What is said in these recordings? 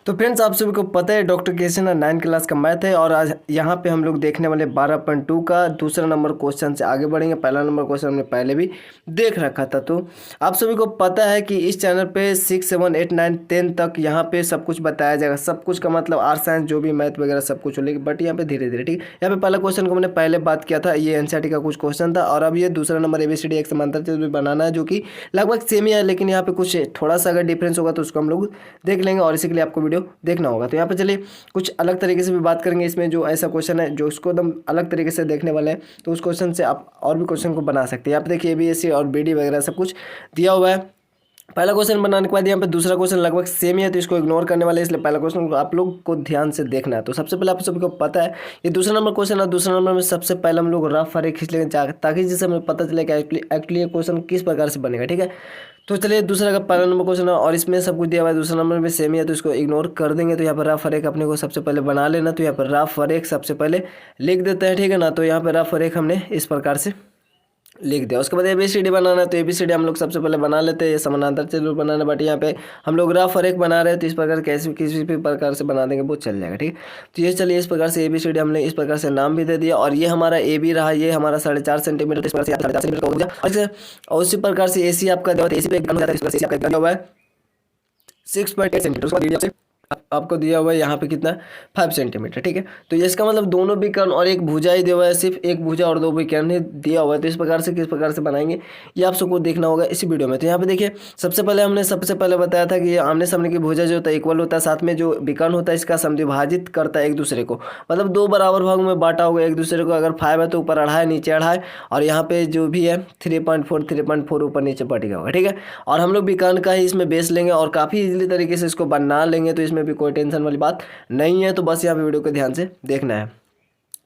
तो फ्रेंड्स, आप सभी को पता है डॉक्टर केसन 9 क्लास का मैथ है और आज यहाँ पे हम लोग देखने वाले 12.2 का दूसरा नंबर क्वेश्चन से आगे बढ़ेंगे। पहला नंबर क्वेश्चन हमने पहले भी देख रखा था। तो आप सभी को पता है कि इस चैनल पे 6, 7, 8, 9, 10 तक यहाँ पे सब कुछ बताया जाएगा। सब कुछ का मतलब आर्ट साइंस जो भी मैथ वगैरह सब कुछ लेकिन बट यहाँ पे धीरे धीरे, ठीक है। यहाँ पे पहला क्वेश्चन को हमने पहले बात किया था, ये एनसीईआरटी का कुछ क्वेश्चन था और अब ये दूसरा नंबर ABCD एक समांतर चतुर्भुज बनाना है जो कि लगभग सेम ही है, लेकिन यहाँ पे कुछ थोड़ा सा अगर डिफरेंस होगा तो उसको हम लोग देख लेंगे और इसी के लिए आपको वीडियो देखना होगा। तो यहाँ पे चलिए कुछ अलग तरीके से भी बात करेंगे। इसमें जो ऐसा क्वेश्चन है जो उसको एकदम अलग तरीके से देखने वाले हैं, तो उस क्वेश्चन से आप और भी क्वेश्चन को बना सकते हैं। यहाँ पे देखिए ABSC और BD वगैरह सब कुछ दिया हुआ है। पहला क्वेश्चन बनाने के बाद यहाँ पे दूसरा क्वेश्चन लगभग सेम ही है, तो इसको इग्नोर करने वाले हैं, इसलिए पहला क्वेश्चन को आप लोग को ध्यान से देखना है। तो सबसे पहले आप सभी को पता है ये दूसरा नंबर क्वेश्चन है। दूसरा नंबर में सबसे पहले हम लोग रफ अरे खींच लेंगे ताकि जिससे हमें पता चले कि एक्चुअली ये क्वेश्चन किस प्रकार से बनेगा, ठीक है। तो चलिए दूसरा का पहला नंबर क्वेश्चन है और इसमें सब कुछ दिया हुआ है, दूसरा नंबर में सेम ही है, तो इसको इग्नोर कर देंगे। तो यहाँ पर रफ अरे अपने को सबसे पहले बना लेना। तो यहाँ पर रफ अरे सबसे पहले लिख देते हैं, ठीक है ना। तो यहाँ पर रफ अरे हमने इस प्रकार से लिख दिया। उसके बाद ABCD बनाना है, तो ABCD हम लोग सबसे पहले बना लेते हैं। ये समानांतर चतुर्भुज बनाना, बट यहाँ पे हम लोग रफ और एक बना रहे हैं, तो इस प्रकार कैसे किसी भी प्रकार से बना देंगे वो चल जाएगा, ठीक है। तो ये चलिए इस प्रकार से ABCD हमने इस प्रकार से नाम भी दे दिया और ये हमारा AB रहा, ये हमारा 4.5 सेंटीमीटर, इस प्रकार से 4.5 सेंटीमीटर का हो गया। और उसी प्रकार से AC आपका दिया हुआ है, AC पे एक हो जाता है, इस प्रकार से AC आपका दिया हुआ है 6.8 सेंटीमीटर। उसके बाद आपको दिया हुआ है यहाँ पे कितना 5 सेंटीमीटर, ठीक है। तो ये इसका मतलब दोनों विकर्ण और एक भुजा ही दिया हुआ है, सिर्फ एक भुजा और दो विकर्ण ही दिया हुआ है। तो इस प्रकार से किस प्रकार से बनाएंगे ये आप सबको देखना होगा इसी वीडियो में। तो यहाँ पे देखिए सबसे पहले बताया था कि ये आमने सामने की भुजा जो होता है इक्वल होता है, साथ में जो विकर्ण होता है इसका समद्विभाजित करता है एक दूसरे को, मतलब दो बराबर भाग में बांटा होगा एक दूसरे को। अगर 5 है तो ऊपर 2.5 नीचे 2.5 और यहाँ पे जो भी है 3.4 ऊपर नीचे बढ़ गया होगा, ठीक है। और हम लोग विकर्ण का ही इसमें बेस लेंगे और काफ़ी इजीली तरीके से इसको बना लेंगे, तो इसमें भी कोई टेंशन वाली बात नहीं है। तो बस यहाँ पे वीडियो को ध्यान से देखना है।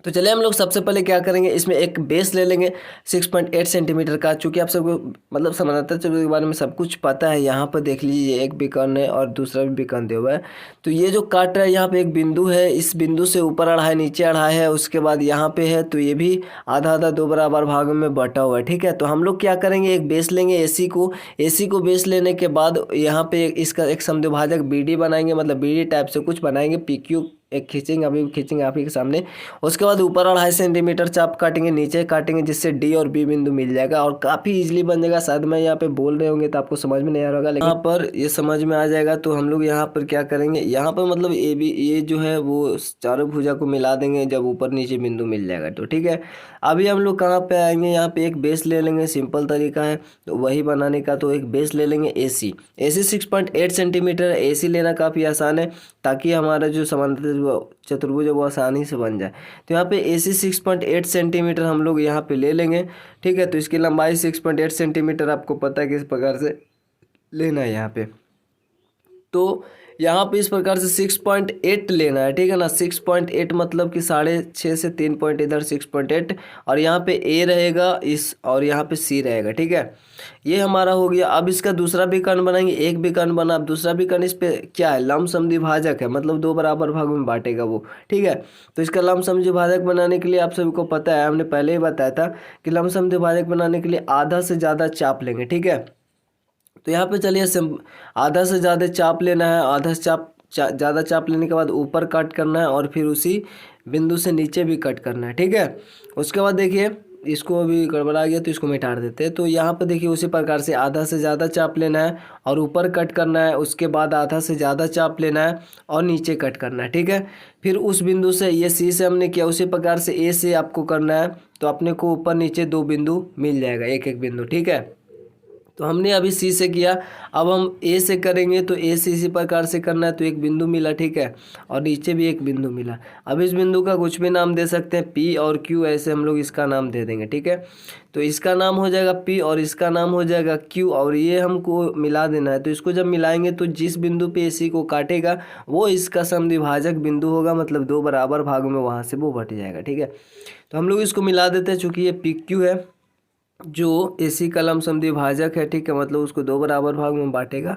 तो चलिए हम लोग सबसे पहले क्या करेंगे, इसमें एक बेस ले लेंगे 6.8 सेंटीमीटर का। चूँकि आप सबको मतलब समानांतर चतुर्भुज के बारे में सब कुछ पता है। यहाँ पर देख लीजिए एक विकर्ण है और दूसरा भी विकर्ण दिया हुआ है। तो ये जो काट रहा है यहाँ पे एक बिंदु है, इस बिंदु से ऊपर 2.5 नीचे 2.5 है, उसके बाद यहाँ पे है, तो ये भी आधा आधा दो बराबर भागों में बटा हुआ है, ठीक है। तो हम लोग क्या करेंगे, एक बेस लेंगे AC को बेस लेने के बाद यहाँ पे इसका एक समद्विभाजक BD बनाएंगे, मतलब BD टाइप से कुछ बनाएंगे। PQ एक खींचेंगे, अभी खींचेंगे आप ही के सामने। उसके बाद ऊपर 2.5 सेंटीमीटर चाप काटेंगे, नीचे काटेंगे, जिससे D और B बिंदु मिल जाएगा और काफ़ी इजीली बन जाएगा। शायद मैं यहाँ पे बोल रहे होंगे तो आपको समझ में नहीं आ रहा होगा, लेकिन यहाँ पर ये समझ में आ जाएगा। तो हम लोग यहाँ पर क्या करेंगे, यहाँ पर मतलब ये जो है वो चारों भुजा को मिला देंगे जब ऊपर नीचे बिंदु मिल जाएगा, तो ठीक है। अभी हम लोग कहाँ पे आएंगे, यहाँ पे एक बेस ले लेंगे, सिंपल तरीका है तो वही बनाने का। तो एक बेस ले लेंगे AC 6.8 सेंटीमीटर। AC लेना काफ़ी आसान है ताकि हमारा जो समांतर चतुर्भुज है वो आसानी से बन जाए। तो यहाँ पे AC 6.8 सेंटीमीटर हम लोग यहाँ पे ले लेंगे, ठीक है। तो इसकी लंबाई 6.8 सेंटीमीटर आपको पता है किस प्रकार से लेना है यहाँ पे। तो यहाँ पे इस प्रकार से 6.8 लेना है, ठीक है ना। 6.8 मतलब कि 6.5 से 3 पॉइंट इधर 6.8 और यहाँ पे A रहेगा इस और यहाँ पे C रहेगा, ठीक है। ये हमारा हो गया। अब इसका दूसरा विकर्ण बनाएंगे, एक विकर्ण बना। अब दूसरा विकर्ण इस पे क्या है, लंब समद्विभाजक है, मतलब दो बराबर भागों में बांटेगा वो, ठीक है। तो इसका लंब समद्विभाजक बनाने के लिए आप सभी को पता है, हमने पहले ही बताया था कि लंब समद्विभाजक बनाने के लिए आधा से ज़्यादा चाप लेंगे, ठीक है। तो यहाँ पे चलिए आधा से ज़्यादा चाप लेना है। आधा से ज़्यादा चाप लेने के बाद ऊपर कट करना है और फिर उसी बिंदु से नीचे भी कट करना है, ठीक है। उसके बाद देखिए इसको अभी गड़बड़ा गया तो इसको मिटा देते हैं। तो यहाँ पे देखिए उसी प्रकार से आधा से ज़्यादा चाप लेना है और ऊपर कट करना है। उसके बाद आधा से ज़्यादा चाप लेना है और नीचे कट करना है, ठीक है। फिर उस बिंदु से ये C से हमने किया, उसी प्रकार से A से आपको करना है। तो अपने को ऊपर नीचे 2 बिंदु मिल जाएगा, एक एक बिंदु, ठीक है। तो हमने अभी C से किया, अब हम A से करेंगे। तो A से इसी प्रकार से करना है, तो एक बिंदु मिला, ठीक है, और नीचे भी एक बिंदु मिला। अब इस बिंदु का कुछ भी नाम दे सकते हैं, P और Q, ऐसे हम लोग इसका नाम दे देंगे, ठीक है। तो इसका नाम हो जाएगा P और इसका नाम हो जाएगा Q और ये हमको मिला देना है। तो इसको जब मिलाएंगे तो जिस बिंदु पे AC को काटेगा वो इसका समद्विभाजक बिंदु होगा, मतलब दो बराबर भागों में वहाँ से वो बट जाएगा, ठीक है। तो हम लोग इसको मिला देते हैं, चूँकि ये PQ है जो AC का लंब समद्विभाजक है, ठीक है, मतलब उसको दो बराबर भाग में बांटेगा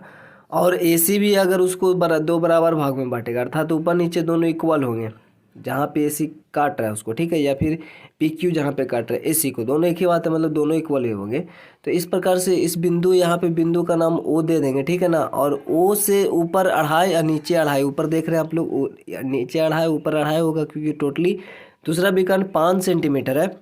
और AC भी अगर उसको दो बराबर भाग में बांटेगा, अर्थात ऊपर नीचे दोनों इक्वल होंगे, जहाँ पे AC काट रहा है उसको, ठीक है, या फिर PQ जहाँ पे काट रहा है AC को, दोनों एक ही बात है, मतलब दोनों इक्वल ही होंगे। तो इस प्रकार से इस बिंदु, यहाँ पे बिंदु का नाम O दे देंगे, ठीक है ना। और O से ऊपर 2.5 या नीचे 2.5, ऊपर देख रहे हैं आप लोग, नीचे 2.5 ऊपर 2.5 होगा, क्योंकि टोटली दूसरा विकर्ण 5 सेंटीमीटर है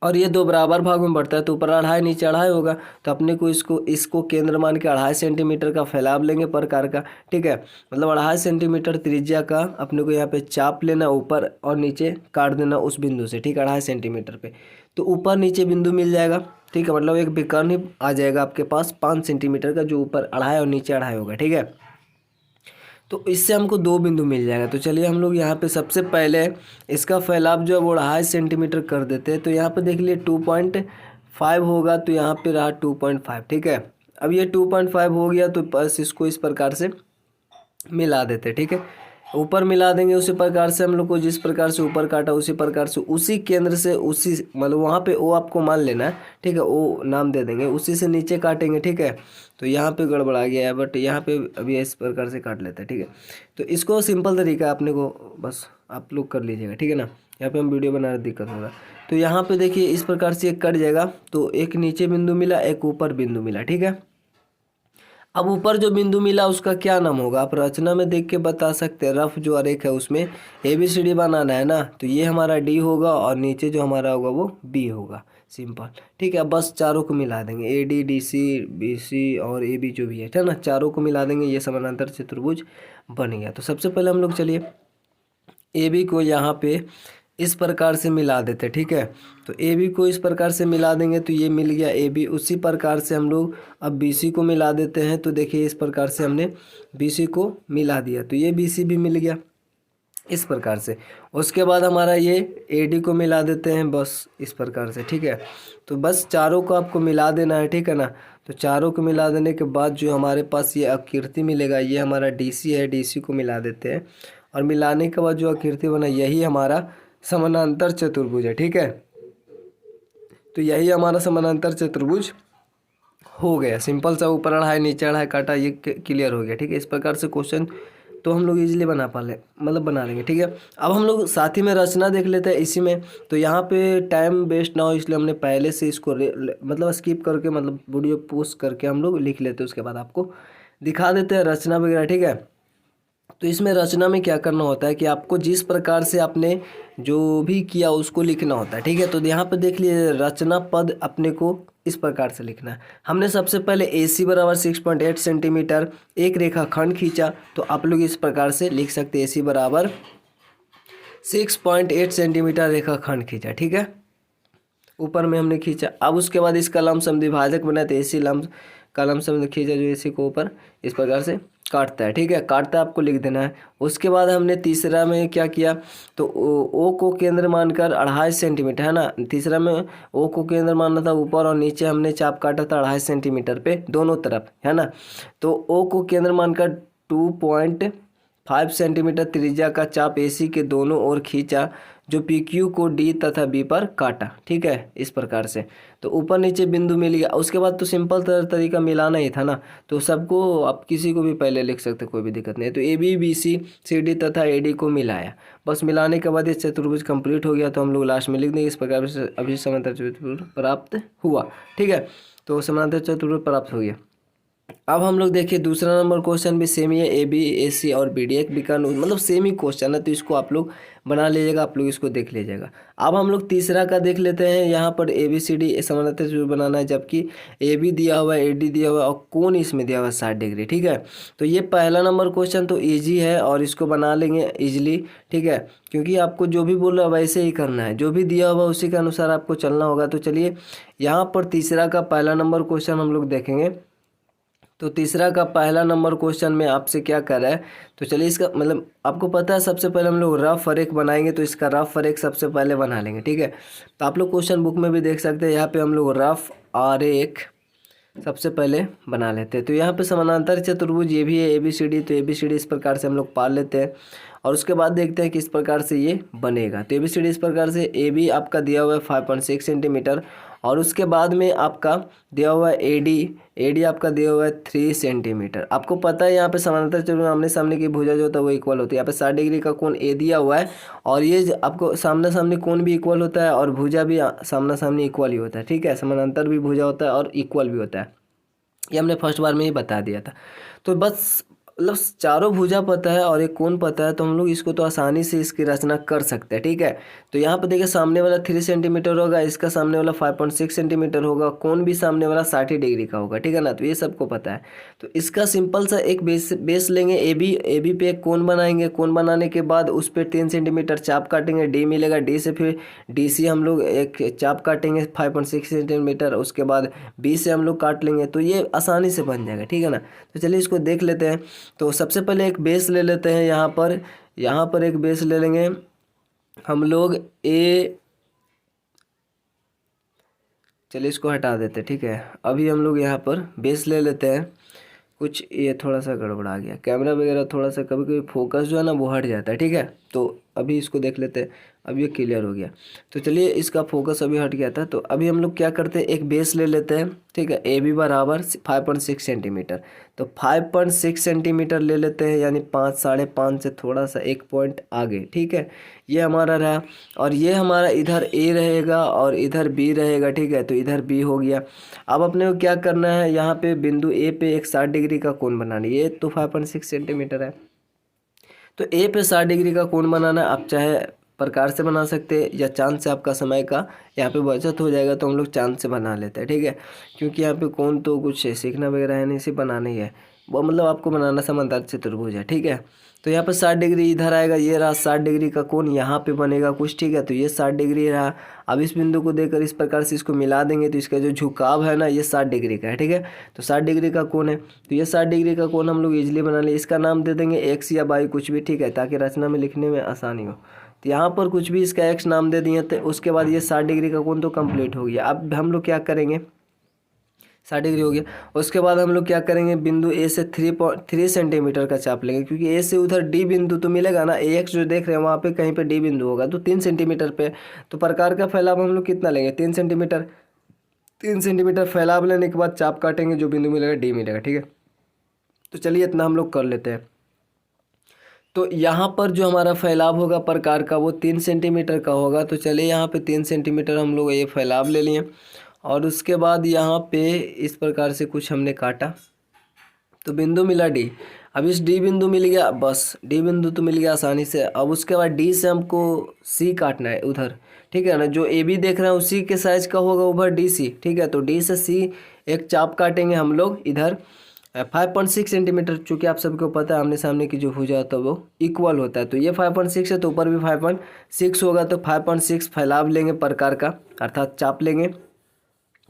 और ये दो बराबर भाग में बढ़ता है, तो ऊपर 2.5 नीचे 2.5 होगा। तो अपने को इसको केंद्र मान के 2.5 सेंटीमीटर का फैलाव लेंगे प्रकार का, ठीक है, मतलब 2.5 सेंटीमीटर त्रिज्या का अपने को यहाँ पे चाप लेना, ऊपर और नीचे काट देना उस बिंदु से, ठीक है, 2.5 सेंटीमीटर पे। तो ऊपर नीचे बिंदु मिल जाएगा, ठीक है, मतलब एक विकर्ण ही आ जाएगा आपके पास 5 सेंटीमीटर का, जो ऊपर 2.5 और नीचे 2.5 होगा, ठीक है। तो इससे हमको 2 बिंदु मिल जाएगा। तो चलिए हम लोग यहाँ पे सबसे पहले इसका फैलाव जो है वो 2.5 सेंटीमीटर कर देते हैं। तो यहाँ पे देख लिए 2.5 होगा, तो यहाँ पे रहा 2.5, ठीक है। अब ये 2.5 हो गया, तो बस इसको इस प्रकार से मिला देते, ठीक है, ऊपर मिला देंगे उसी प्रकार से। हम लोग को जिस प्रकार से ऊपर काटा उसी प्रकार से उसी केंद्र से, उसी मतलब वहाँ पे ओ आपको मान लेना है, ठीक है, ओ नाम दे देंगे, उसी से नीचे काटेंगे, ठीक है। तो यहाँ पे गड़बड़ा गया है, बट यहाँ पे अभी इस प्रकार से काट लेते हैं, ठीक है। तो इसको सिंपल तरीका अपने को बस आप लोग कर लीजिएगा, ठीक है ना। यहाँ पे हम वीडियो बना रहे, दिक्कत होगा। तो यहाँ पे देखिए इस प्रकार से एक कट जाएगा, तो एक नीचे बिंदु मिला, एक ऊपर बिंदु मिला, ठीक है। अब ऊपर जो बिंदु मिला उसका क्या नाम होगा, आप रचना में देख के बता सकते हैं। रफ जो आरेख है उसमें ABCD बनाना है ना, तो ये हमारा D होगा और नीचे जो हमारा होगा वो B होगा, सिंपल, ठीक है। बस चारों को मिला देंगे, AD DC BC और AB जो भी है, ठीक है ना, चारों को मिला देंगे, ये समानांतर चतुर्भुज बन गया। तो सबसे पहले हम लोग चलिए AB को यहाँ पे इस प्रकार से मिला देते, ठीक है। तो AB को इस प्रकार से मिला देंगे, तो ये मिल गया AB। उसी प्रकार से हम लोग अब BC को मिला देते हैं। तो देखिए इस प्रकार से हमने BC को मिला दिया, तो ये BC भी मिल गया इस प्रकार से। उसके बाद हमारा ये AD को मिला देते हैं, बस इस प्रकार से, ठीक है। तो बस चारों को आपको मिला देना है, ठीक है ना। तो चारों को मिला देने के बाद जो हमारे पास ये आकृति मिलेगा, ये हमारा DC है, DC को मिला देते हैं। और मिलाने के बाद जो आकृति बना, यही हमारा समानांतर चतुर्भुज है, ठीक है। तो यही हमारा समानांतर चतुर्भुज हो गया, सिंपल सा, ऊपर 2.5 नीचे 2.5 काटा, ये क्लियर हो गया, ठीक है। इस प्रकार से क्वेश्चन तो हम लोग इजीली बना लेंगे, ठीक है। अब हम लोग साथ ही में रचना देख लेते हैं इसी में। तो यहाँ पे टाइम वेस्ट ना हो, इसलिए हमने पहले से इसको मतलब स्किप करके, मतलब वीडियो पोस्ट करके हम लोग लिख लेते हैं, उसके बाद आपको दिखा देते हैं रचना वगैरह, ठीक है। तो इसमें रचना में क्या करना होता है कि आपको जिस प्रकार से आपने जो भी किया उसको लिखना होता है, ठीक है। तो यहाँ पे देख लिए रचना पद अपने को इस प्रकार से लिखना है। हमने सबसे पहले AC बराबर 6.8 सेंटीमीटर एक रेखा खंड खींचा, तो आप लोग इस प्रकार से लिख सकते हैं AC बराबर 6.8 सेंटीमीटर रेखा खंड खींचा, ठीक है, ऊपर में हमने खींचा। अब उसके बाद इसका लंब समद्विभाजक बना, तो AC लंब का लंब समद्विभाजक खींचा, जो AC को ऊपर इस प्रकार से काटता है, ठीक है, काटता आपको लिख देना है। उसके बाद हमने तीसरा में क्या किया, तो O को केंद्र मानकर 2.5 सेंटीमीटर, है ना, तीसरा में O को केंद्र मानना था, ऊपर और नीचे हमने चाप काटा था 2.5 सेंटीमीटर पे दोनों तरफ, है ना। तो O को केंद्र मानकर 2.5 सेंटीमीटर त्रिज्या का चाप AC के दोनों ओर खींचा, जो PQ को D तथा B पर काटा, ठीक है, इस प्रकार से। तो ऊपर नीचे बिंदु मिल गया। उसके बाद तो सिंपल तरीका मिलाना ही था ना, तो सबको आप किसी को भी पहले लिख सकते, कोई भी दिक्कत नहीं है। तो AB BC CD तथा AD को मिलाया, बस मिलाने के बाद ये चतुर्भुज कंप्लीट हो गया। तो हम लोग लास्ट में लिख देंगे इस प्रकार से अभी समांतर चतुर्भुज प्राप्त हुआ, ठीक है। तो समांतर चतुर्भुज प्राप्त हो गया। अब हम लोग देखिए दूसरा नंबर क्वेश्चन भी सेम ही है, AB AC और BD एक विकर्ण, मतलब सेम ही क्वेश्चन है, तो इसको आप लोग बना लीजिएगा, आप लोग इसको देख लीजिएगा। अब हम लोग तीसरा का देख लेते हैं। यहाँ पर ABCD समानांतर चतुर्भुज बनाना है, जबकि AB दिया हुआ है, AD दिया हुआ है और कोण इसमें दिया हुआ है 60 डिग्री, ठीक है। तो ये पहला नंबर क्वेश्चन तो ईजी है और इसको बना लेंगे ईजिली, ठीक है, क्योंकि आपको जो भी बोल रहा है वैसे ही करना है, जो भी दिया हुआ उसी के अनुसार आपको चलना होगा। तो चलिए यहाँ पर तीसरा का पहला नंबर क्वेश्चन हम लोग देखेंगे। तो तीसरा का पहला नंबर क्वेश्चन में आपसे क्या कर रहा है, तो चलिए इसका मतलब आपको पता है, सबसे पहले हम लोग रफ आरेख बनाएंगे, तो इसका रफ आरेख सबसे पहले बना लेंगे, ठीक है। तो आप लोग क्वेश्चन बुक में भी देख सकते हैं, यहाँ पे हम लोग रफ आरेख सबसे पहले बना लेते हैं। तो यहाँ पे समानांतर चतुर्भुज ये भी है ABCD, तो ABCD इस प्रकार से हम लोग पाल लेते हैं और उसके बाद देखते हैं किस प्रकार से ये बनेगा। तो ABCD इस प्रकार से AB आपका दिया हुआ है 5.6 सेंटीमीटर और उसके बाद में आपका दिया हुआ है एडी आपका दिया हुआ है 3 सेंटीमीटर। आपको पता है यहाँ पे समानांतर त्रिभुज आमने सामने की भुजा जो होता है वो इक्वल होती है। यहाँ पे 60 डिग्री का कोण ए दिया हुआ है और ये आपको सामना सामनी कोण भी इक्वल होता है और भुजा भी सामना सामनी इक्वल ही होता है, ठीक है। समानांतर भी भुजा होता है और इक्वल भी होता है, ये हमने फर्स्ट बार में ही बता दिया था। तो बस मतलब चारों भुजा पता है और एक कोण पता है तो हम लोग इसको तो आसानी से इसकी रचना कर सकते हैं, ठीक है। तो यहाँ पर देखिए सामने वाला 3 सेंटीमीटर होगा, इसका सामने वाला 5.6 सेंटीमीटर होगा, कोण भी सामने वाला 60 डिग्री का होगा, ठीक है ना। तो ये सबको पता है। तो इसका सिंपल सा एक बेस लेंगे ए बी पे एक कोण बनाएंगे। कोण बनाने के बाद उस पर 3 सेंटीमीटर चाप काटेंगे, डी मिलेगा, डी से फिर डी से हम लोग एक चाप काटेंगे 5.6 सेंटीमीटर, उसके बाद बी से हम लोग काट लेंगे। तो ये आसानी से बन जाएगा, ठीक है ना। तो चलिए इसको देख लेते हैं। तो सबसे पहले एक बेस ले लेते हैं, यहाँ पर एक बेस ले लेंगे हम लोग ए, चलिए इसको हटा देते हैं, ठीक है। अभी हम लोग यहाँ पर बेस ले लेते हैं। कुछ ये थोड़ा सा गड़बड़ा गया, कैमरा वगैरह थोड़ा सा कभी कभी फोकस जो है ना वो हट जाता है, ठीक है। तो अभी इसको देख लेते हैं, अब ये क्लियर हो गया। तो चलिए इसका फोकस अभी हट गया था। तो अभी हम लोग क्या करते हैं, एक बेस ले लेते हैं, ठीक है। ए बी बराबर 5.6 सेंटीमीटर। तो 5.6 सेंटीमीटर ले लेते हैं, यानी 5 5.5 से थोड़ा सा एक पॉइंट आगे, ठीक है। ये हमारा रहा और ये हमारा इधर ए रहेगा और इधर बी रहेगा, ठीक है। तो इधर बी हो गया। अब अपने को क्या करना है, यहाँ पे बिंदु ए पे एक 60 डिग्री का कोण बनाना है। ये तो 5.6 सेंटीमीटर है, तो ए पे 60 डिग्री का कोण बनाना है। आप चाहे प्रकार से बना सकते हैं या चांद से, आपका समय का यहाँ पे बचत हो जाएगा तो हम लोग चांद से बना लेते हैं, ठीक है। क्योंकि यहाँ पे कोण तो कुछ सीखना वगैरह है नहीं, सिर्फ बनाना ही है वो, मतलब आपको बनाना समांतर चतुर्भुज है, ठीक है। तो यहाँ पे 60 डिग्री इधर आएगा, ये रहा 60 डिग्री का कोण यहाँ पे बनेगा कुछ, ठीक है। तो ये 60 डिग्री रहा। अब इस बिंदु को देकर इस प्रकार से इसको मिला देंगे तो इसका जो झुकाव है ना ये 60 डिग्री का है, ठीक है। तो 60 डिग्री का कोण है, तो ये 60 डिग्री का कोण हम लोग इजीली बना लें। इसका नाम दे देंगे एक्स या वाई कुछ भी, ठीक है, ताकि रचना में लिखने में आसानी हो। तो यहाँ पर कुछ भी इसका एक्स नाम दे दिए। तो उसके बाद ये 60 डिग्री का कोण तो कंप्लीट हो गया। अब हम लोग क्या करेंगे, 60 डिग्री हो गया। उसके बाद हम लोग क्या करेंगे, बिंदु ए से 3 सेंटीमीटर का चाप लेंगे, क्योंकि ए से उधर डी बिंदु तो मिलेगा ना, ए एक्स जो देख रहे हैं वहाँ पे कहीं पे डी बिंदु होगा, तो 3 सेंटीमीटर पे। तो प्रकार का फैलाव हम लोग कितना लेंगे, 3 सेंटीमीटर। 3 सेंटीमीटर फैलाव लेने के बाद चाप काटेंगे, जो बिंदु मिलेगा डी मिलेगा, ठीक है। तो चलिए इतना हम लोग कर लेते हैं। तो यहाँ पर जो हमारा फैलाव होगा प्रकार का वो 3 सेंटीमीटर का होगा। तो चलिए यहाँ पे 3 सेंटीमीटर हम लोग ये फैलाव ले लिए और उसके बाद यहाँ पे इस प्रकार से कुछ हमने काटा तो बिंदु मिला डी। अब इस डी बिंदु मिल गया, बस डी बिंदु तो मिल गया आसानी से। अब उसके बाद डी से हमको सी काटना है उधर, ठीक है ना। जो ए बी देख रहे हैं उसी के साइज का होगा उधर डी सी, ठीक है। तो डी से सी एक चाप काटेंगे हम लोग इधर 5.6 सेंटीमीटर। चूँकि आप सबको पता है आमने सामने की जो भुजा होता है वो इक्वल होता है। तो ये 5.6 है तो ऊपर भी 5.6 होगा। तो 5.6 फैलाव लेंगे प्रकार का, अर्थात चाप लेंगे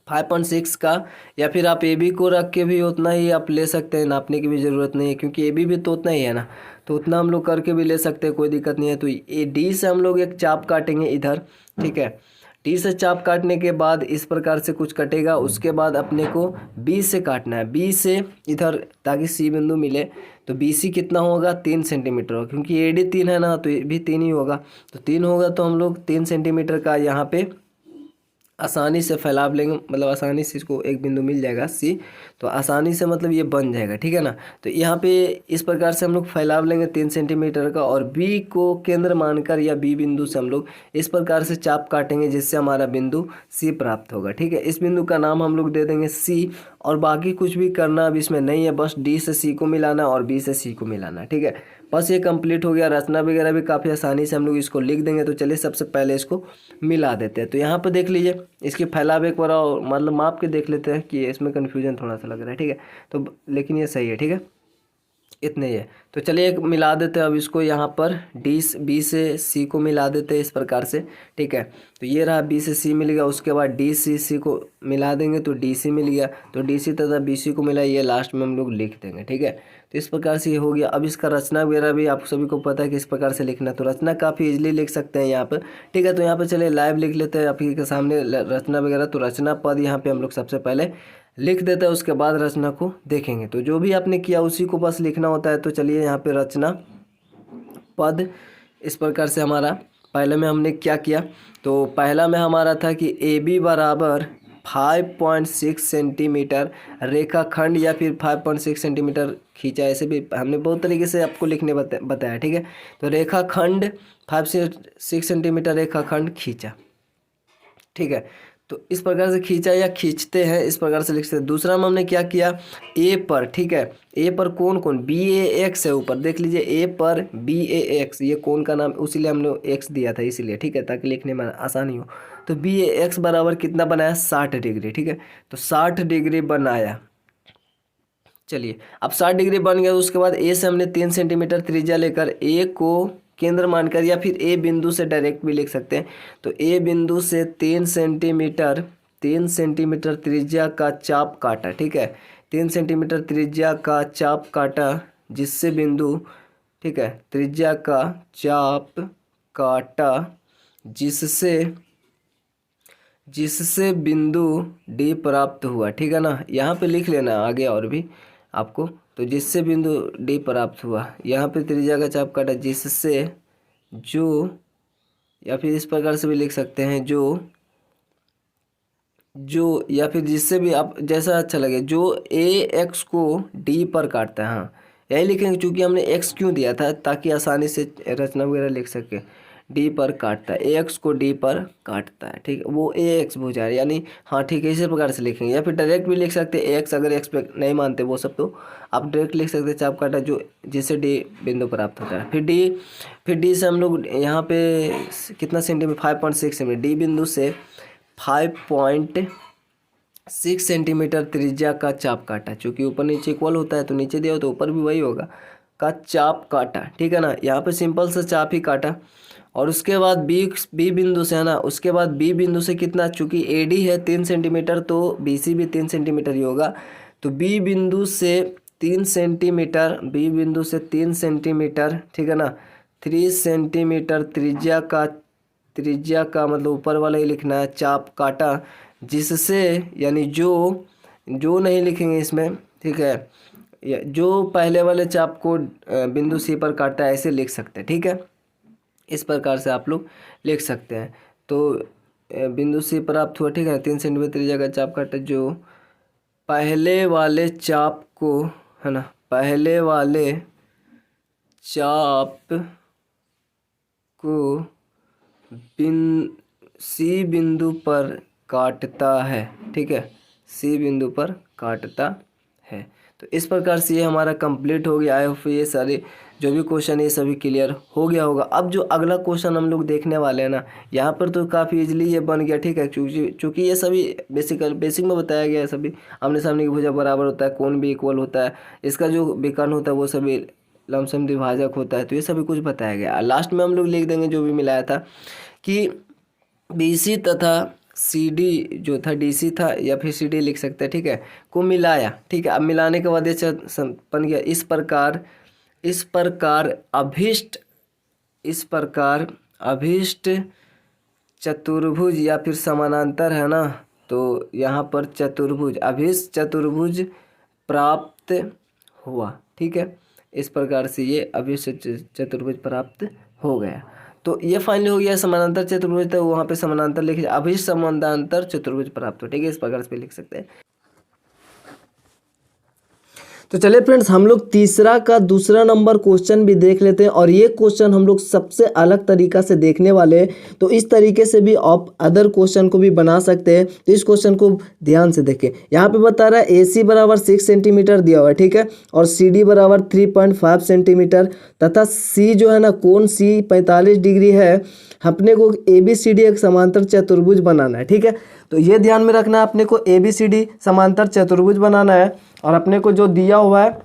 5.6 का, या फिर आप ए बी को रख के भी उतना ही आप ले सकते हैं, नापने की भी ज़रूरत नहीं है, क्योंकि ए बी भी तो उतना ही है ना। तो उतना हम लोग करके भी ले सकते हैं, कोई दिक्कत नहीं है। तो ए डी से हम लोग एक चाप काटेंगे इधर, ठीक है। डी से चाप काटने के बाद इस प्रकार से कुछ कटेगा। उसके बाद अपने को बी से काटना है, बी से इधर, ताकि सी बिंदु मिले। तो बी सी कितना होगा, 3 सेंटीमीटर होगा, क्योंकि ए डी 3 है ना, तो ये भी 3 ही होगा। तो 3 होगा तो हम लोग 3 सेंटीमीटर का यहाँ पे आसानी से फैलाव लेंगे, मतलब आसानी से इसको एक बिंदु मिल जाएगा सी, तो आसानी से मतलब ये बन जाएगा, ठीक है ना। तो यहाँ पे इस प्रकार से हम लोग फैलाव लेंगे 3 सेंटीमीटर का और बी को केंद्र मानकर या बी बिंदु से हम लोग इस प्रकार से चाप काटेंगे, जिससे हमारा बिंदु सी प्राप्त होगा, ठीक है। इस बिंदु का नाम हम लोग दे देंगे सी, और बाकी कुछ भी करना अब इसमें नहीं है, बस डी से सी को मिलाना और बी से सी को मिलाना, ठीक है। बस ये कंप्लीट हो गया। रचना वगैरह भी काफ़ी आसानी से हम लोग इसको लिख देंगे। तो चलिए सबसे पहले इसको मिला देते हैं। तो यहाँ पर देख लीजिए इसकी फैलाव एक बार और मतलब माप के देख लेते हैं कि इसमें कन्फ्यूजन थोड़ा सा लग रहा है, ठीक है। तो लेकिन ये सही है, ठीक है, इतने ही है। तो चलिए एक मिला देते हैं अब इसको, यहाँ पर डी बी से सी को मिला देते हैं इस प्रकार से, ठीक है। तो ये रहा बी से सी मिल गया। उसके बाद डी सी को मिला देंगे तो डी सी मिल गया। तो डी सी तथा बी सी को मिला, ये लास्ट में हम लोग लिख देंगे, ठीक है। तो इस प्रकार से ये हो गया। अब इसका रचना वगैरह भी आप सभी को पता है कि इस प्रकार से लिखना, तो रचना काफ़ी इजीली लिख सकते हैं यहाँ पर, ठीक है। तो यहाँ पर चलिए लाइव लिख लेते हैं आपके के सामने रचना वगैरह। तो रचना पद यहाँ पे हम लोग सबसे पहले लिख देता है, उसके बाद रचना को देखेंगे। तो जो भी आपने किया उसी को बस लिखना होता है। तो चलिए यहाँ पे रचना पद इस प्रकार से हमारा पहले में हमने क्या किया, तो पहला में हमारा था कि ए बी बराबर 5.6 सेंटीमीटर रेखाखंड या फिर 5.6 सेंटीमीटर खींचा, ऐसे भी हमने बहुत तरीके से आपको लिखने बताया, ठीक है। तो रेखाखंड 5 से 6 सेंटीमीटर रेखाखंड खींचा, ठीक है। तो इस प्रकार से खींचा या खींचते हैं, इस प्रकार से लिख सकते हैं। दूसरा में हमने क्या किया, ए पर, ठीक है, ए पर कौन कौन, बी ए एक्स है ऊपर, देख लीजिए ए पर बी ए एक्स, ये कौन का नाम, उसीलिए हमने एक्स दिया था इसीलिए, ठीक है, ताकि लिखने में आसानी हो। तो बी ए एक्स बराबर कितना बनाया, 60 डिग्री, ठीक है। तो 60 डिग्री बनाया। चलिए अब 60 डिग्री बन गया, उसके बाद ए से हमने 3 सेंटीमीटर त्रिज्या लेकर ए को केंद्र मानकर, या फिर ए बिंदु से डायरेक्ट भी लिख सकते हैं। तो ए बिंदु से 3 सेंटीमीटर त्रिज्या का चाप काटा, ठीक है, 3 सेंटीमीटर त्रिज्या का चाप काटा, जिससे बिंदु, ठीक है, त्रिज्या का चाप काटा, जिससे बिंदु डी प्राप्त हुआ, ठीक है ना। यहाँ पे लिख लेना आगे और भी आपको। तो जिससे बिंदु डी प्राप्त हुआ, यहाँ पे त्रिज्या का चाप काटा, जिससे जो, या फिर इस प्रकार से भी लिख सकते हैं, जो या फिर जिससे भी आप जैसा अच्छा लगे, जो ए एक्स को डी पर काटता है। हाँ यही लिखेंगे, क्योंकि हमने एक्स क्यों दिया था, ताकि आसानी से रचना वगैरह लिख सके। डी पर काटता है, ए एक्स को डी पर काटता है, ठीक है, वो ए एक्स भुजा है, यानी हाँ ठीक है, इसी प्रकार से लिखेंगे। या फिर डायरेक्ट भी लिख सकते हैं ए एक्स, अगर एक्स पे नहीं मानते वो सब, तो आप डायरेक्ट लिख सकते हैं चाप काटा, जो जिससे डी बिंदु प्राप्त होता है। फिर डी से हम लोग यहाँ पे कितना सेंटीमीटर, 5.6 सेंटीमीटर, डी बिंदु से 5.6 सेंटीमीटर त्रिज्या का चाप काटा, चूँकि ऊपर नीचे इक्वल होता है, तो नीचे दिया हो तो ऊपर भी वही होगा, का चाप काटा, ठीक है ना। यहाँ पे सिंपल सा चाप ही काटा। और उसके बाद बी बिंदु से, है ना, उसके बाद बी बिंदु से कितना, चूँकि ए डी है 3 सेंटीमीटर, तो बी सी भी 3 सेंटीमीटर ही होगा। तो बी बिंदु से 3 सेंटीमीटर, ठीक है ना, 3 सेंटीमीटर त्रिज्या का मतलब ऊपर वाला ही लिखना है, चाप काटा, जिससे, यानी जो नहीं लिखेंगे इसमें, ठीक है, जो पहले वाले चाप को बिंदु सी पर काटा है, ऐसे लिख सकते हैं, ठीक है। इस प्रकार से आप लोग लिख सकते हैं। तो बिंदु सी प्राप्त हुआ, ठीक है, 3 सेंटीमीटर त्रिज्या का चाप काटा, जो पहले वाले चाप को, है ना, पहले वाले चाप को सी बिंदु पर काटता है, ठीक है, सी बिंदु पर काटता है। तो इस प्रकार से ये हमारा कंप्लीट हो गया। आई होप ये सारे जो भी क्वेश्चन है सभी क्लियर हो गया होगा। अब जो अगला क्वेश्चन हम लोग देखने वाले हैं ना, यहाँ पर तो काफ़ी इजीली ये बन गया, ठीक है, क्योंकि ये सभी बेसिक में बताया गया है। सभी आमने सामने की भुजा बराबर होता है, कोण भी इक्वल होता है, इसका जो विकर्ण होता है वो सभी लमसम द्विभाजक होता है, तो ये सभी कुछ बताया गया। लास्ट में हम लोग लिख देंगे जो भी मिलाया था कि BC तथा CD जो था, DC था या फिर CD लिख सकते हैं, ठीक है, को मिलाया, ठीक है। अब मिलाने के बाद ये बन गया इस प्रकार अभिष्ट चतुर्भुज या फिर समानांतर, है ना। तो यहाँ पर अभिष्ट चतुर्भुज प्राप्त हुआ, ठीक है। इस प्रकार से ये अभिष्ट चतुर्भुज प्राप्त हो गया। तो ये फाइनली हो गया समानांतर चतुर्भुज, तो वहाँ पे समानांतर लिखिए, अभिष्ट समानांतर चतुर्भुज प्राप्त हो, ठीक है, इस प्रकार से लिख सकते हैं। तो चलिए फ्रेंड्स, हम लोग तीसरा का दूसरा नंबर क्वेश्चन भी देख लेते हैं, और ये क्वेश्चन हम लोग सबसे अलग तरीका से देखने वाले हैं। तो इस तरीके से भी आप अदर क्वेश्चन को भी बना सकते हैं। तो इस क्वेश्चन को ध्यान से देखें। यहाँ पे बता रहा है AC बराबर 6 सेंटीमीटर दिया हुआ है, ठीक है, और CD बराबर 3.5 सेंटीमीटर, तथा C जो है ना, कोण C 45 डिग्री है। अपने को ABCD एक समांतर चतुर्भुज बनाना है, ठीक है। तो ये ध्यान में रखना है, अपने को ABCD समांतर चतुर्भुज बनाना है, और अपने को जो दिया हुआ है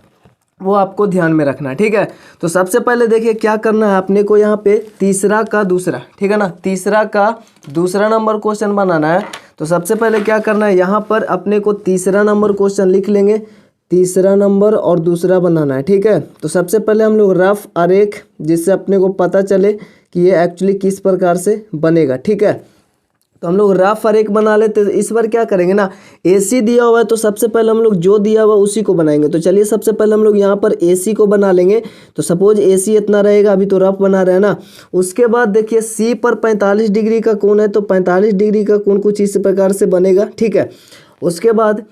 वो आपको ध्यान में रखना है, ठीक है। तो सबसे पहले देखिए क्या करना है अपने को, यहाँ पे तीसरा का दूसरा, ठीक है ना, तीसरा का दूसरा नंबर क्वेश्चन बनाना है। तो सबसे पहले क्या करना है, यहाँ पर अपने को तीसरा नंबर क्वेश्चन लिख लेंगे, तीसरा नंबर और दूसरा बनाना है, ठीक है। तो सबसे पहले हम लोग रफ आरेख, जिससे अपने को पता चले कि ये एक्चुअली किस प्रकार से बनेगा, ठीक है। तो हम लोग रफ और एक बना लेते हैं। इस बार क्या करेंगे ना, AC दिया हुआ है तो सबसे पहले हम लोग जो दिया हुआ उसी को बनाएंगे। तो चलिए सबसे पहले हम लोग यहाँ पर AC को बना लेंगे। तो सपोज AC इतना रहेगा, अभी तो रफ बना रहे हैं ना। उसके बाद देखिए C पर 45 डिग्री का कोण है, तो 45 डिग्री का कोण कुछ इस प्रकार से बनेगा, ठीक है। उसके बाद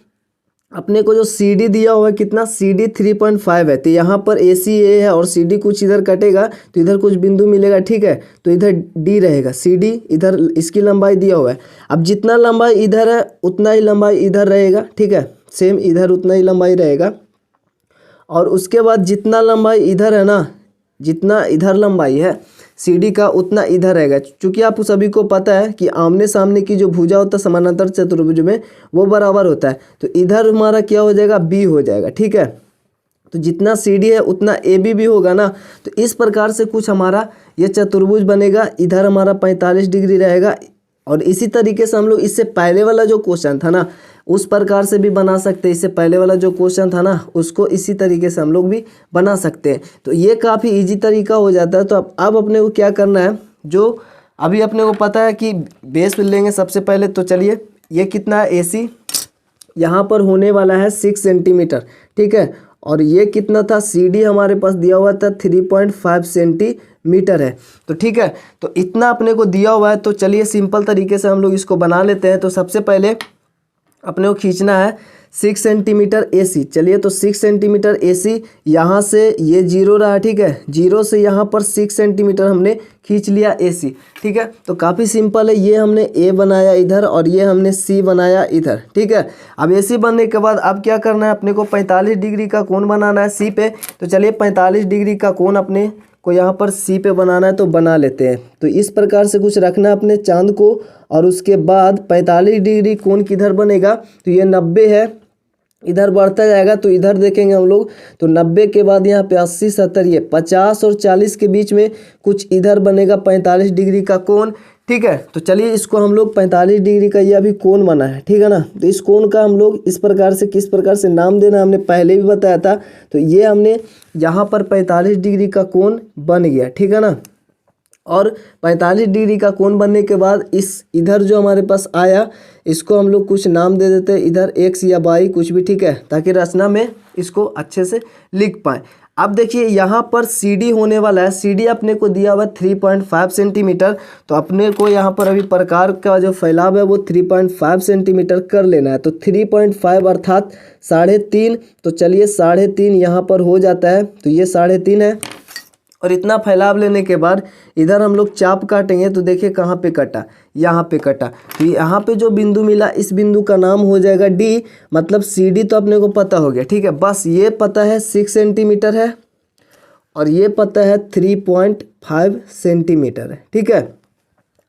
अपने को जो CD दिया हुआ है कितना, CD 3.5 है। तो यहाँ पर AC A है और CD कुछ इधर कटेगा तो इधर कुछ बिंदु मिलेगा, ठीक है। तो इधर D रहेगा, CD इधर इसकी लंबाई दिया हुआ है। अब जितना लंबाई इधर है उतना ही लंबाई इधर रहेगा, ठीक है। सेम इधर उतना ही लंबाई रहेगा। और उसके बाद जितना लंबाई इधर है ना, जितना इधर लंबाई है CD का उतना इधर रहेगा। चूँकि आप सभी को पता है कि आमने सामने की जो भुजा होता है समानांतर चतुर्भुज में वो बराबर होता है। तो इधर हमारा क्या हो जाएगा, B हो जाएगा, ठीक है। तो जितना CD है उतना AB भी होगा ना। तो इस प्रकार से कुछ हमारा ये चतुर्भुज बनेगा। इधर हमारा 45 डिग्री रहेगा। और इसी तरीके से हम लोग इससे पहले वाला जो क्वेश्चन था ना उस प्रकार से भी बना सकते हैं। इससे पहले वाला जो क्वेश्चन था ना उसको इसी तरीके से हम लोग भी बना सकते हैं। तो ये काफ़ी इजी तरीका हो जाता है। तो अब अपने को क्या करना है, जो अभी अपने को पता है कि बेस लेंगे सबसे पहले। तो चलिए ये कितना है, AC यहाँ पर होने वाला है 6 सेंटीमीटर, ठीक है। और ये कितना था, CD हमारे पास दिया हुआ था 3.5 सेंटीमीटर है। तो ठीक है, तो इतना अपने को दिया हुआ है। तो चलिए सिंपल तरीके से हम लोग इसको बना लेते हैं। तो सबसे पहले अपने को खींचना है 6 सेंटीमीटर AC। चलिए तो 6 सेंटीमीटर AC, यहाँ से ये 0 रहा, ठीक है। 0 से यहाँ पर 6 सेंटीमीटर हमने खींच लिया AC, ठीक है। तो काफ़ी सिंपल है। ये हमने A बनाया इधर और ये हमने C बनाया इधर, ठीक है। अब AC बनने के बाद अब क्या करना है, अपने को 45 डिग्री का कोण बनाना है C पे। तो चलिए 45 डिग्री का कोण अपने को यहाँ पर C पे बनाना है, तो बना लेते हैं। तो इस प्रकार से कुछ रखना है अपने चांद को। और उसके बाद 45 डिग्री कोण किधर बनेगा, तो ये 90 है, इधर बढ़ता जाएगा। तो इधर देखेंगे हम लोग, तो 90 के बाद यहाँ पे 80 70, ये 50 और 40 के बीच में कुछ इधर बनेगा 45 डिग्री का कोण, ठीक है। तो चलिए इसको हम लोग 45 डिग्री का ये अभी कोण बना है, ठीक है ना। तो इस कोण का हम लोग इस प्रकार से किस प्रकार से नाम देना हमने पहले भी बताया था। तो ये हमने यहाँ पर 45 डिग्री का कोण बन गया, ठीक है ना। और 45 डिग्री का कोण बनने के बाद इस इधर जो हमारे पास आया इसको हम लोग कुछ नाम दे देते हैं, इधर X या Y कुछ भी, ठीक है, ताकि रचना में इसको अच्छे से लिख पाएँ। अब देखिए यहाँ पर CD होने वाला है। CD अपने को दिया हुआ है 3.5 सेंटीमीटर। तो अपने को यहाँ पर अभी प्रकार का जो फैलाव है वो 3.5 सेंटीमीटर कर लेना है। तो 3.5 अर्थात 3.5। तो चलिए 3.5 यहाँ पर हो जाता है। तो ये 3.5 है। और इतना फैलाव लेने के बाद इधर हम लोग चाप काटेंगे। तो देखिए कहाँ पे कटा, यहाँ पे कटा। तो यहाँ पे जो बिंदु मिला इस बिंदु का नाम हो जाएगा D। मतलब CD तो अपने को पता हो गया, ठीक है। बस ये पता है 6 सेंटीमीटर है और ये पता है 3.5 सेंटीमीटर है, ठीक है।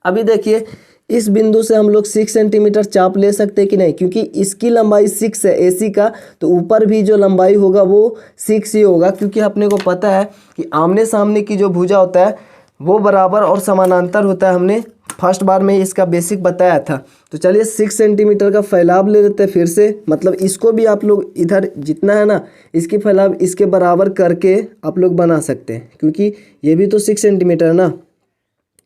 अभी देखिए इस बिंदु से हम लोग 6 सेंटीमीटर चाप ले सकते हैं कि नहीं, क्योंकि इसकी लंबाई 6 है AC का। तो ऊपर भी जो लंबाई होगा वो 6 ही होगा, क्योंकि अपने को पता है कि आमने सामने की जो भुजा होता है वो बराबर और समानांतर होता है। हमने फर्स्ट बार में इसका बेसिक बताया था। तो चलिए 6 सेंटीमीटर का फैलाव ले लेते हैं फिर से। मतलब इसको भी आप लोग इधर जितना है ना इसकी फैलाव इसके बराबर करके आप लोग बना सकते हैं, क्योंकि ये भी तो 6 सेंटीमीटर है ना।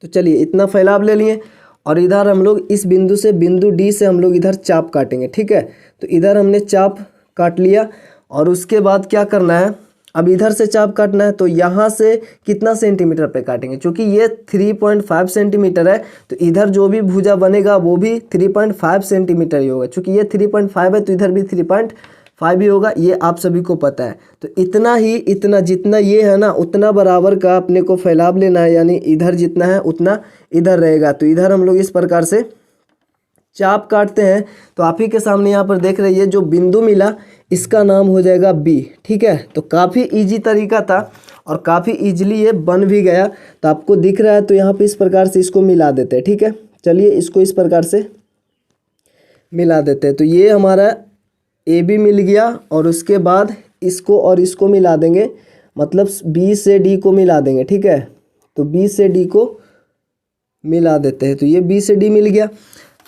तो चलिए इतना फैलाव ले लिए और इधर हम लोग इस बिंदु से बिंदु D से हम लोग इधर चाप काटेंगे, ठीक है। तो इधर हमने चाप काट लिया और उसके बाद क्या करना है, अब इधर से चाप काटना है। तो यहाँ से कितना सेंटीमीटर पे काटेंगे, क्योंकि ये 3.5 सेंटीमीटर है। तो इधर जो भी भुजा बनेगा वो भी 3.5 सेंटीमीटर ही होगा। क्योंकि ये 3.5 है तो इधर भी 3.5 ही होगा, ये आप सभी को पता है। तो इतना ही, इतना जितना ये है ना उतना बराबर का अपने को फैलाव लेना है। यानी इधर जितना है उतना इधर रहेगा। तो इधर हम लोग इस प्रकार से चाप काटते हैं। तो आप ही के सामने यहाँ पर देख रही है जो बिंदु मिला इसका नाम हो जाएगा B, ठीक है। तो काफ़ी इजी तरीका था और काफ़ी इजीली ये बन भी गया। तो आपको दिख रहा है, तो यहाँ पे इस प्रकार से इसको मिला देते हैं, ठीक है। चलिए इसको इस प्रकार से मिला देते हैं। तो ये हमारा AB मिल गया और उसके बाद इसको और इसको मिला देंगे, मतलब B से D को मिला देंगे, ठीक है। तो B से D को मिला देते हैं। तो ये B से D मिल गया।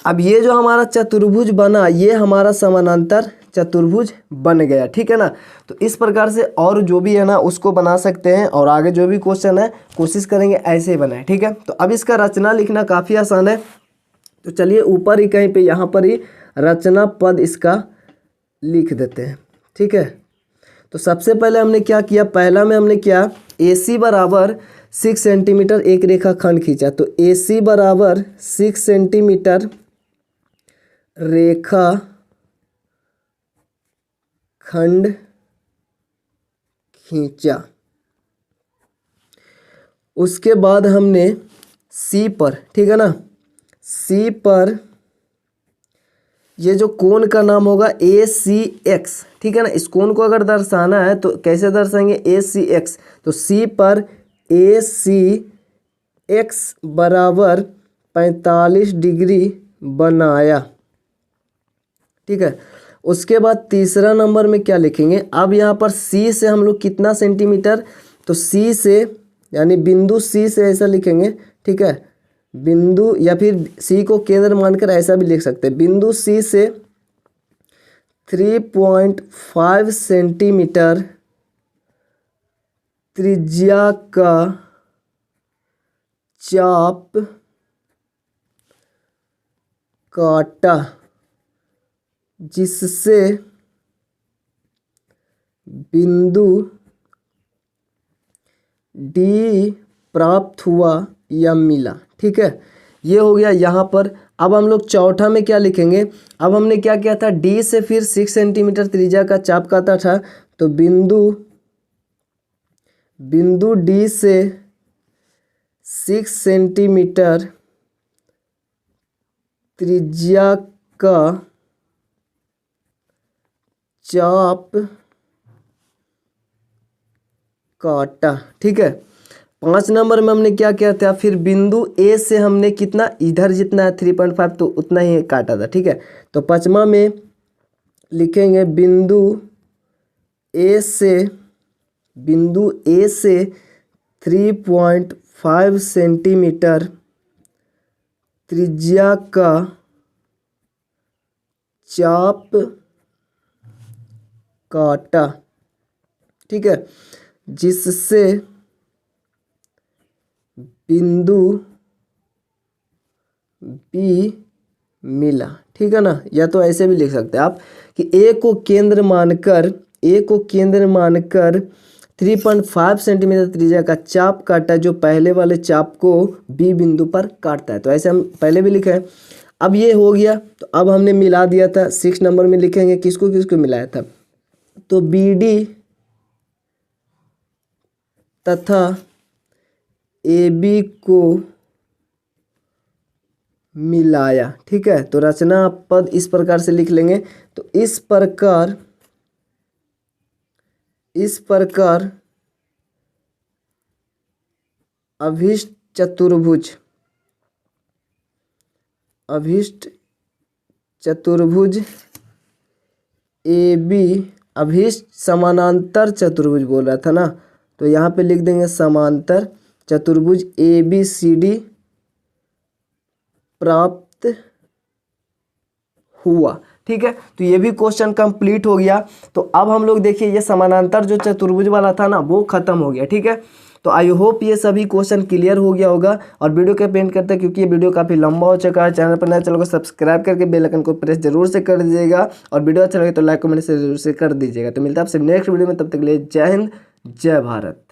अब ये जो हमारा चतुर्भुज बना ये हमारा समानांतर चतुर्भुज बन गया, ठीक है ना। तो इस प्रकार से और जो भी है ना उसको बना सकते हैं और आगे जो भी क्वेश्चन है कोशिश करेंगे ऐसे ही बनाए, ठीक है। तो अब इसका रचना लिखना काफ़ी आसान है। तो चलिए ऊपर ही कहीं पे यहाँ पर ही रचना पद इसका लिख देते हैं। ठीक है, तो सबसे पहले हमने क्या किया, पहला में हमने क्या AC बराबर 6 सेंटीमीटर एक रेखा खंड खींचा। तो AC बराबर 6 सेंटीमीटर रेखा खंड खींचा। उसके बाद हमने C पर, ठीक है ना, C पर ये जो कोण का नाम होगा ACX, ठीक है ना, इस कोण को अगर दर्शाना है तो कैसे दर्शाएंगे, ACX। तो C पर ACX बराबर 45 डिग्री बनाया। ठीक है, उसके बाद तीसरा नंबर में क्या लिखेंगे, अब यहाँ पर C से हम लोग कितना सेंटीमीटर, तो C से यानी बिंदु C से ऐसा लिखेंगे। ठीक है, बिंदु या फिर C को केंद्र मानकर ऐसा भी लिख सकते हैं, बिंदु C से 3.5 सेंटीमीटर त्रिज्या का चाप काटा, जिससे बिंदु D प्राप्त हुआ या मिला। ठीक है, ये हो गया यहाँ पर। अब हम लोग चौथा में क्या लिखेंगे, अब हमने क्या किया था, D से फिर 6 सेंटीमीटर त्रिज्या का चाप काटा था। तो बिंदु D से 6 सेंटीमीटर त्रिज्या का चाप काटा। ठीक है, 5 नंबर में हमने क्या किया था, फिर बिंदु A से हमने कितना, इधर जितना है 3.5 तो उतना ही काटा था। ठीक है, तो 5वां में लिखेंगे बिंदु A से 3.5 सेंटीमीटर त्रिज्या का चाप काटा। ठीक है, जिससे बिंदु B मिला। ठीक है ना, या तो ऐसे भी लिख सकते हैं आप कि A को केंद्र मानकर 3.5 सेंटीमीटर त्रिज्या का चाप काटा, जो पहले वाले चाप को B बिंदु पर काटता है। तो ऐसे हम पहले भी लिखे हैं। अब ये हो गया, तो अब हमने मिला दिया था। 6 नंबर में लिखेंगे किसको किसको मिलाया था, तो BD तथा AB को मिलाया। ठीक है, तो रचना पद इस प्रकार से लिख लेंगे। तो इस प्रकार अभिष्ट चतुर्भुज AB, अभिष्ट समानांतर चतुर्भुज बोल रहा था ना, तो यहाँ पे लिख देंगे समांतर चतुर्भुज ABCD प्राप्त हुआ। ठीक है, तो ये भी क्वेश्चन कंप्लीट हो गया। तो अब हम लोग देखिए, ये समानांतर जो चतुर्भुज वाला था ना वो खत्म हो गया। ठीक है, तो आई होप ये सभी क्वेश्चन क्लियर हो गया होगा। और वीडियो के पेंट करते हैं, क्योंकि ये वीडियो काफ़ी लंबा हो चुका है। चैनल पर नए चैनल को सब्सक्राइब करके बेल आइकन को प्रेस जरूर से कर दीजिएगा, और वीडियो अच्छा लगे तो लाइक कमेंट से जरूर से कर दीजिएगा। तो मिलता है आपसे नेक्स्ट वीडियो में, तब तक के लिए जय हिंद जय भारत।